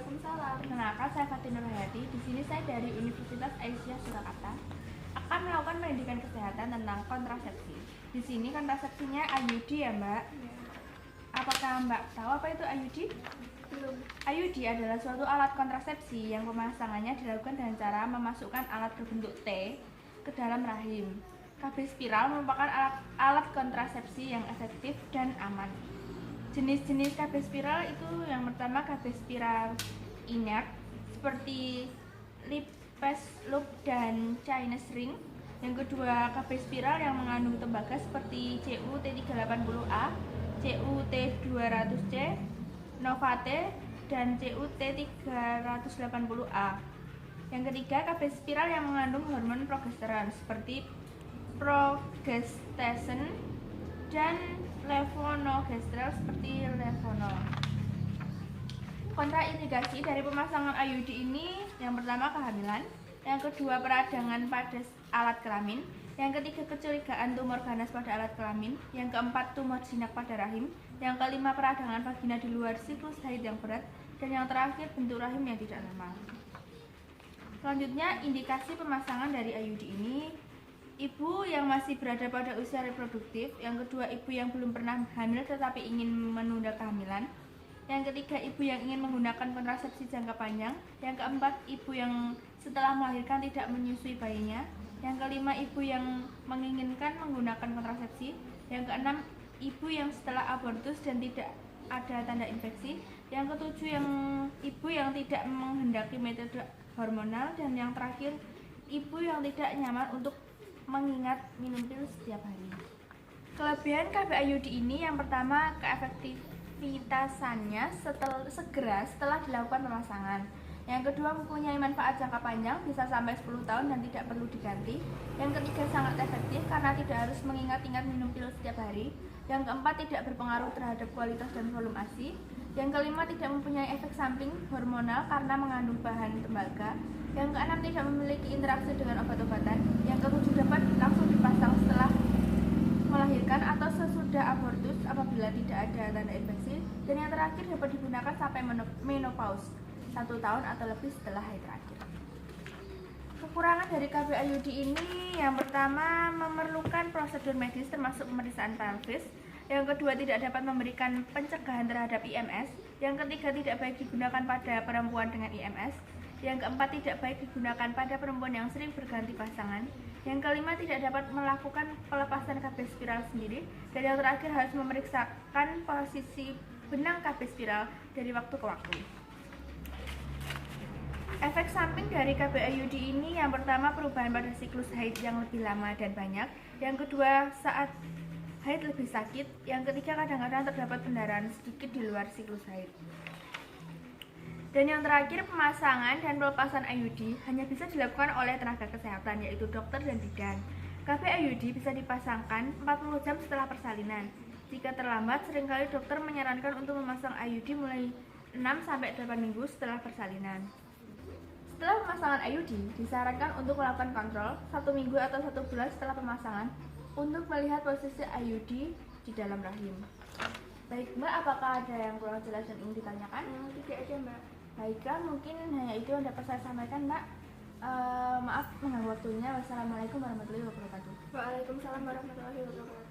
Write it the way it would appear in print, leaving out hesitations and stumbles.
Waalaikumsalam. Perkenalkan, saya Fatin Nurhayati. Di sini saya dari Universitas Aisyah Surakarta akan melakukan pendidikan kesehatan tentang kontrasepsi. Di sini kontrasepsinya IUD ya, Mbak. Ya. Apakah Mbak tahu apa itu IUD? Belum. IUD adalah suatu alat kontrasepsi yang pemasangannya dilakukan dengan cara memasukkan alat berbentuk T ke dalam rahim. KB spiral merupakan alat kontrasepsi yang efektif dan aman. Jenis-jenis KB spiral itu yang pertama KB spiral inert seperti Lippes loop dan Chinese ring. Yang kedua KB spiral yang mengandung tembaga seperti CUT380A, CUT200C, Novate dan CUT380A. Yang ketiga KB spiral yang mengandung hormon progesteron seperti progestasone dan levonorgestrel seperti levonol. Kontraindikasi dari pemasangan IUD ini yang pertama kehamilan, yang kedua peradangan pada alat kelamin, yang ketiga kecurigaan tumor ganas pada alat kelamin, yang keempat tumor jinak pada rahim, yang kelima peradangan vagina di luar siklus haid yang berat, dan yang terakhir bentuk rahim yang tidak normal. Selanjutnya indikasi pemasangan dari IUD ini: ibu yang masih berada pada usia reproduktif, yang kedua ibu yang belum pernah hamil tetapi ingin menunda kehamilan, yang ketiga ibu yang ingin menggunakan kontrasepsi jangka panjang, yang keempat ibu yang setelah melahirkan tidak menyusui bayinya, yang kelima ibu yang menginginkan menggunakan kontrasepsi, yang keenam ibu yang setelah abortus dan tidak ada tanda infeksi, yang ketujuh ibu yang tidak menghendaki metode hormonal, dan yang terakhir ibu yang tidak nyaman untuk mengingat minum pil setiap hari. Kelebihan KB IUD ini yang pertama keefektivitasannya segera setelah dilakukan pemasangan. Yang kedua mempunyai manfaat jangka panjang bisa sampai 10 tahun dan tidak perlu diganti. Yang ketiga sangat efektif karena tidak harus mengingat-ingat minum pil setiap hari. Yang keempat tidak berpengaruh terhadap kualitas dan volume ASI. Yang kelima tidak mempunyai efek samping hormonal karena mengandung bahan tembaga. Yang keenam tidak memiliki interaksi dengan obat-obatan. Yang ketujuh dapat langsung dipasang setelah melahirkan atau sesudah abortus apabila tidak ada tanda infeksi. Dan yang terakhir dapat digunakan sampai menopause 1 tahun atau lebih setelah haid terakhir. Kekurangan dari KB IUD ini yang pertama memerlukan prosedur medis termasuk pemeriksaan pelvis. Yang kedua tidak dapat memberikan pencegahan terhadap IMS. Yang ketiga tidak baik digunakan pada perempuan dengan IMS. Yang keempat tidak baik digunakan pada perempuan yang sering berganti pasangan. Yang kelima tidak dapat melakukan pelepasan KB spiral sendiri. Dan yang terakhir harus memeriksakan posisi benang KB spiral dari waktu ke waktu. Efek samping dari KB IUD ini yang pertama perubahan pada siklus haid yang lebih lama dan banyak. Yang kedua saat haid lebih sakit. Yang ketiga kadang-kadang terdapat pendarahan sedikit di luar siklus haid. Dan yang terakhir pemasangan dan pelepasan IUD hanya bisa dilakukan oleh tenaga kesehatan yaitu dokter dan bidan. KB IUD bisa dipasangkan 40 jam setelah persalinan. Jika terlambat seringkali dokter menyarankan untuk memasang IUD mulai 6-8 minggu setelah persalinan. Setelah pemasangan IUD, disarankan untuk melakukan kontrol 1 minggu atau 1 bulan setelah pemasangan untuk melihat posisi IUD di dalam rahim. Baik Mbak, apakah ada yang kurang jelas dan ingin ditanyakan? Tidak ada Mbak. Baiklah, mungkin hanya itu yang dapat saya sampaikan Mbak. Maaf mengganggu waktunya. Wassalamualaikum warahmatullahi wabarakatuh. Waalaikumsalam warahmatullahi wabarakatuh.